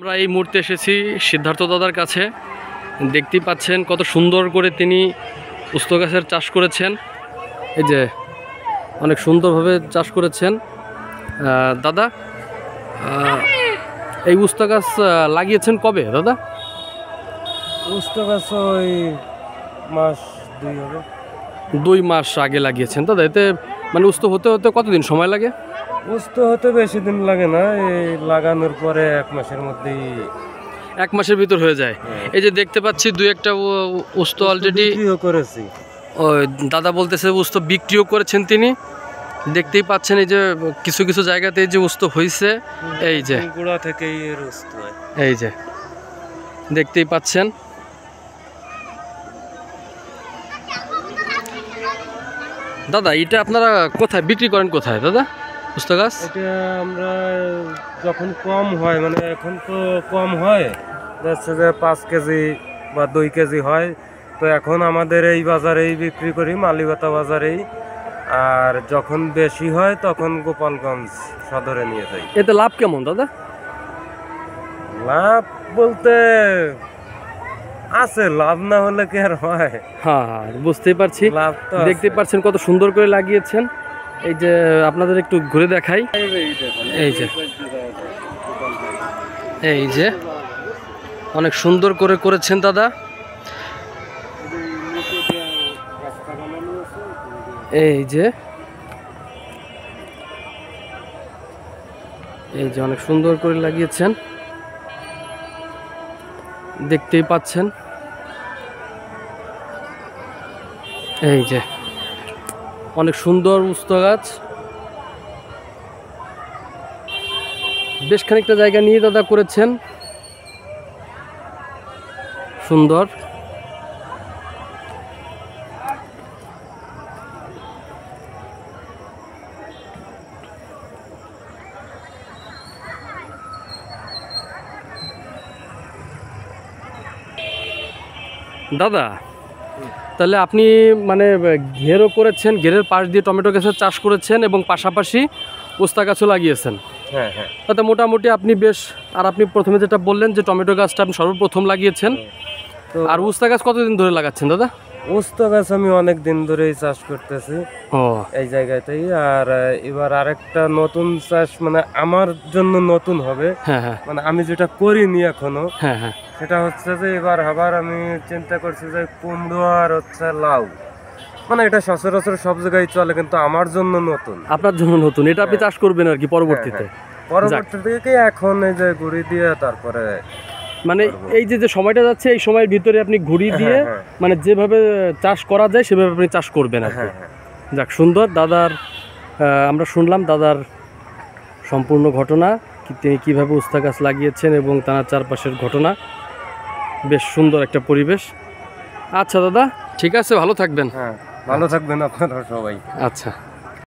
আমরা এই মুহূর্তে এসেছি সিদ্ধার্থ দাদার কাছে। দেখতেই পাচ্ছেন কত সুন্দর করে তিনি উস্ত গাছের চাষ করেছেন। এই যে অনেক সুন্দরভাবে চাষ করেছেন দাদা। এই উস্ত গাছ লাগিয়েছেন কবে দাদা? উস্ত গাছ ওই মাস 2 হবে। 2 মাস আগে লাগিয়েছেন দাদা। এতে মানে উস্ত হতে হতে কতদিন সময় লাগে? উস্ত হতে বেশি দিন লাগে না, এই লাগানোর পরে 1 মাসের মধ্যেই 1 মাসের ভিতর হয়ে যায়। এই যে দেখতে পাচ্ছি 2-1টা উস্ত অলরেডি করেছি। দাদা বলতেছে উস্ত বিক্রিও করেছেন তিনি। দেখতেই পাচ্ছেন এই যে কিছু কিছু জায়গাতে এই যে উস্ত হয়েছে, এই যে গুড়া থেকেই এর উস্ত হয়। এই যে দেখতেই পাচ্ছেন। দাদা এটা আপনারা কোথায় বিক্রি করেন, কোথায় দাদা উস্ত গাছ? এটা আমরা যখন কম হয়, মানে এখন তো কম হয়, যাচ্ছে যে 5 কেজি বা 2 কেজি হয়, তো এখন আমাদের এই বাজারেই বিক্রি করি, মালিবাতা বাজারেই। আর যখন বেশি হয় তখন গোপালগঞ্জ সদরে নিয়ে যাই। এতে লাভ কেমন দাদা? লাভ বলতে আছে, লাভ না হলে কি আর হয়? হ্যাঁ বুঝতেই পারছি। লাভ তো দেখতে পাচ্ছেন কত সুন্দর করে লাগিয়েছেন। এই যে আপনাদের একটু ঘুরে দেখাই। এই যে এই যে অনেক সুন্দর করে করেছেন দাদা। এই যে এই যে অনেক সুন্দর করে লাগিয়েছেন, দেখতেই পাচ্ছেন। এই যে অনেক সুন্দর উস্ত গাছ, বেশ খানিকটা জায়গা নিয়ে দাদা করেছেন, সুন্দর। দাদা তাহলে আপনি মানে ঘেরও করেছেন, ঘেরের পাশ দিয়ে টমেটো গাছের চাষ করেছেন এবং পাশাপাশি উস্তা গাছও লাগিয়েছেন। হ্যাঁ হ্যাঁ। তাতে মোটামুটি আপনি বেশ, আর আপনি প্রথমে যেটা বললেন যে টমেটো গাছটা আপনি সর্বপ্রথম লাগিয়েছেন, আর উস্তা গাছ কতদিন ধরে লাগাচ্ছেন দাদা? উস্ত গাছ আমি অনেক দিন ধরেই চাষ করতেছি এই জায়গাতেই। আর এবার আরেকটা নতুন চাষ, মানে আমার জন্য নতুন হবে, মানে আমি যেটা করিনি এখনো, সেটা হচ্ছে যে এবার আবার আমি চিন্তা করছি যে কুমড়ো আর হচ্ছে লাউ। মানে এটা সচরাচর সব জায়গায় চলে, কিন্তু আমার জন্য নতুন। আপনার জন্য নতুন, এটা আপনি চাষ করবেন আর কি পরবর্তীতে। পরবর্তীতে এখন এই যে ঘুড়ি দিয়ে তারপরে মানে এই যে সময়টা যাচ্ছে, এই সময়ের ভিতরে আপনি ঘুড়ি দিয়ে মানে যেভাবে চাষ করা যায় সেভাবে আপনি চাষ করবেন আর কি। যাক, সুন্দর দাদার আমরা শুনলাম দাদার সম্পূর্ণ ঘটনা, তিনি কীভাবে উস্তা গাছ লাগিয়েছেন এবং তার চারপাশের ঘটনা। বেশ সুন্দর একটা পরিবেশ। আচ্ছা দাদা, ঠিক আছে, ভালো থাকবেন। ভালো থাকবেন আপনারা সবাই। আচ্ছা।